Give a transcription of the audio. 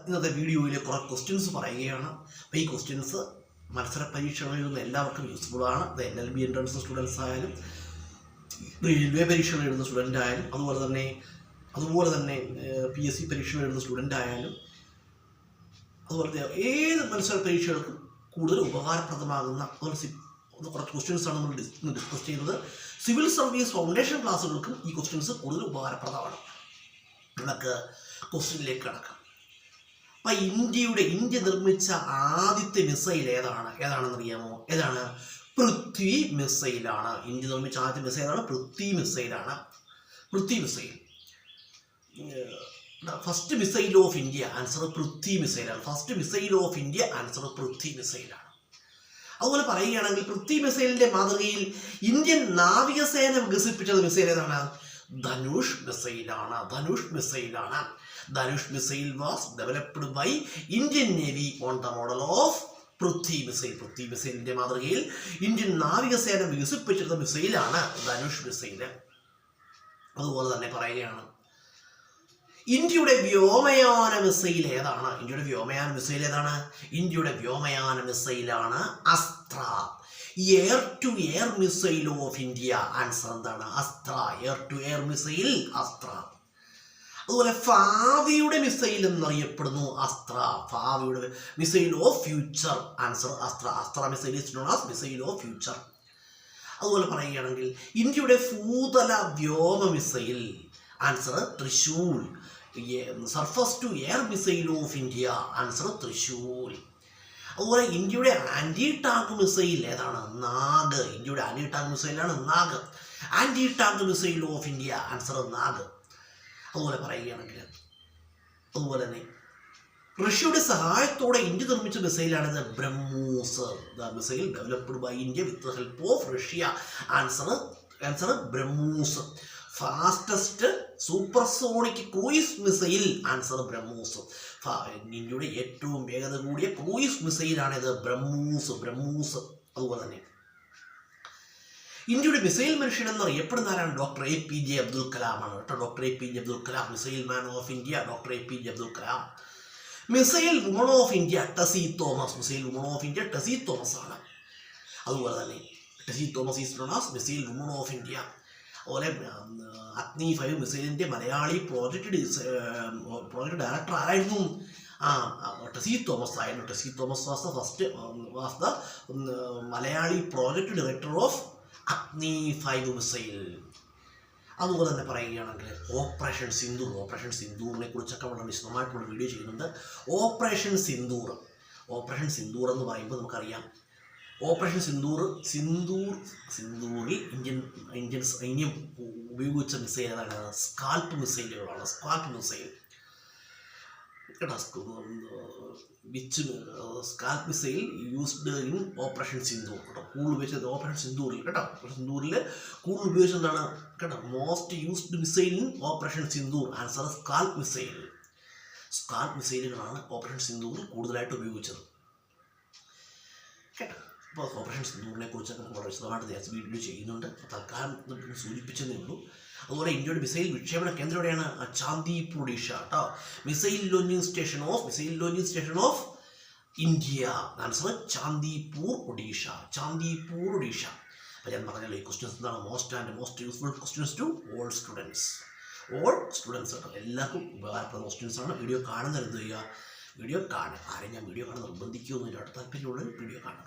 ഇന്നത്തെ വീഡിയോയിൽ കുറേ ക്വസ്റ്റ്യൻസ് പറയുകയാണ്. അപ്പോൾ ഈ ക്വസ്റ്റ്യൻസ് മത്സര പരീക്ഷകൾ എഴുതുന്ന എല്ലാവർക്കും യൂസ്ഫുള്ളാണ്. അത് LLB എൻട്രൻസ് സ്റ്റുഡൻസ് ആയാലും റെയിൽവേ പരീക്ഷകൾ എഴുതുന്ന സ്റ്റുഡൻ്റ് ആയാലും അതുപോലെ തന്നെ PSC പരീക്ഷകൾ എഴുതുന്ന സ്റ്റുഡൻ്റ് ആയാലും അതുപോലെ ഏത് മത്സര പരീക്ഷകൾക്കും കൂടുതൽ ഉപകാരപ്രദമാകുന്ന കുറച്ച് ക്വസ്റ്റ്യൻസാണ് നമ്മൾ ഡിസ്കസ് ചെയ്യുന്നത്. സിവിൽ സർവീസ് ഫൗണ്ടേഷൻ ക്ലാസ്സുകൾക്കും ഈ ക്വസ്റ്റ്യൻസ് കൂടുതൽ ഉപകാരപ്രദമാണ്. നമുക്ക് ക്വസ്റ്റ്യനിലേക്ക് കടക്കാം. അപ്പം ഇന്ത്യ നിർമ്മിച്ച ആദ്യത്തെ മിസൈൽ ഏതാണെന്നറിയാമോ? ഏതാണ്? പൃഥ്വി മിസൈലാണ്. ഇന്ത്യ നിർമ്മിച്ച ആദ്യത്തെ മിസൈലാണ് പൃഥ്വി മിസൈലാണ്. Prithvi missile first missile of India answer Prithvi മിസൈലാണ്. First missile of India answer Prithvi മിസൈലാണ്. അതുപോലെ പറയുകയാണെങ്കിൽ പൃഥ്വി മിസൈലിന്റെ മാതൃകയിൽ ഇന്ത്യൻ നാവികസേന വികസിപ്പിച്ചത് മിസൈൽ ഏതാണ്? ധനുഷ് മിസൈലാണ്. Dhanush missile was developed by Indian navy on the model of Prithvi missile. Prithvi മിസൈലിന്റെ മാതൃകയിൽ ഇന്ത്യൻ നാവികസേന വികസിപ്പിച്ചെടുത്ത മിസൈലാണ് ധനുഷ് മിസൈൽ. അതുപോലെ തന്നെ പറയുകയാണ് ഇന്ത്യയുടെ വ്യോമയാന മിസൈൽ ഏതാണ്? ഇന്ത്യയുടെ വ്യോമയാന മിസൈലാണ് Astra. Air to air missile of India answer എന്താണ്? Astra. Air to air missile Astra. അതുപോലെ ഭാവിയുടെ മിസൈൽ എന്നറിയപ്പെടുന്നു അസ്ത്ര. ഭാവിയുടെ missile of future answer Astra. Astra missile is known as missile of future. അതുപോലെ പറയുകയാണെങ്കിൽ ഇന്ത്യയുടെ ഭൂതല വ്യോമ missile answer Trishul. Surface to air missile of India answer Trishul. അതുപോലെ ഇന്ത്യയുടെ ആൻറ്റി ടാങ്ക് മിസൈൽ ഏതാണ്? നാഗ്. ഇന്ത്യയുടെ ആൻറ്റി ടാങ്ക് മിസൈലാണ് Nag. Anti tank missile of India answer Nag. അതുപോലെ പറയുകയാണെങ്കിൽ അതുപോലെ തന്നെ റഷ്യയുടെ സഹായത്തോടെ ഇന്ത്യ നിർമ്മിച്ച മിസൈലാണിത് BrahMos. The missile developed by India with the help of Russia answer BrahMos. Fastest supersonic cruise missile answer BrahMos. ഇന്ത്യയുടെ ഏറ്റവും വേഗത കൂടിയ ക്രൂയിസ് മിസൈലാണിത് ബ്രഹ്മോസ്. അതുപോലെ തന്നെ ഇന്ത്യയുടെ മിസൈൽ മനുഷ്യൻ എന്നറിയപ്പെടുന്ന ആരാണ്? ഡോക്ടർ APJ അബ്ദുൽ കലാം ആണ് കേട്ടോ. Doctor APJ Abdul Kalam, missile man of India doctor APJ Abdul Kalam. Missile woman of India Tessy Thomas. Missile woman of India Tessy Thomas ആണ്. അതുപോലെ തന്നെ Tessy Thomas is known as missile woman of India. അതുപോലെ അഗ്നി 5 മിസൈലിൻ്റെ മലയാളി പ്രോജക്റ്റ് ഡയറക്ടർ ആരായിരുന്നു? ടെസി തോമസ് ആയിരുന്നു. Tessy Thomas was the Malayali project director of അഗ്നി 5 missile. അതുപോലെ തന്നെ പറയുകയാണെങ്കിൽ ഓപ്പറേഷൻ സിന്ദൂറിനെ കുറിച്ചൊക്കെ വളരെ വിശദമായിട്ടുള്ള വീഡിയോ ചെയ്യുന്നുണ്ട്. ഓപ്പറേഷൻ സിന്ദൂർ എന്ന് പറയുമ്പോൾ നമുക്കറിയാം ഓപ്പറേഷൻ സിന്ദൂറിൽ ഇന്ത്യൻ സൈന്യം ഉപയോഗിച്ച മിസൈൽ ഏതാണ്? സ്കാൽപ്പ് മിസൈലുകളാണ്. SCALP missile used in operation Sindoor കേട്ടോ. കൂടുതൽ ഉപയോഗിച്ചത് ഓപ്പറേഷൻ സിന്ദൂറിൽ കേട്ടോ. സിന്ദൂറിൽ കൂടുതൽ ഉപയോഗിച്ചത് എന്താണ് കേട്ടോ? Most used missile in operation Sindoor answer SCALP മിസൈലുകളാണ് ഓപ്പറേഷൻ സിന്ദൂറിൽ കൂടുതലായിട്ട് ഉപയോഗിച്ചത് കേട്ടോ. അപ്പോൾ ഓപ്പറേഷൻ സിന്ദൂറിനെ കുറിച്ചൊക്കെ വളരെ വിശദമായിട്ട് നേരത്തെ വീഡിയോ ചെയ്യുന്നുണ്ട്. തൽക്കാലം സൂചിപ്പിച്ചതേ ഉള്ളൂ. അതുപോലെ ഇന്ത്യയുടെ മിസൈൽ വിക്ഷേപണ കേന്ദ്രം എവിടെയാണ്? ചാന്ദിപൂർ ഒഡീഷ കേട്ടോ. Missile launching station of India answer Chandipur Odisha. അപ്പോൾ ഞാൻ പറഞ്ഞല്ലോ ഈ ക്വസ്റ്റ്യൻസ് എന്താണ്? Most useful questions to all students കേട്ടോ. എല്ലാവർക്കും ഉപകാരപ്പെടുന്ന ക്വസ്റ്റ്യൻസ് ആണ്. വീഡിയോ കാണുന്നത് എന്ത് ചെയ്യുക? വീഡിയോ കാണുക. ആരെയും ഞാൻ വീഡിയോ കാണാൻ നിർബന്ധിക്കുകയൊന്നുമില്ല. താല്പര്യമുള്ള വീഡിയോ കാണുക.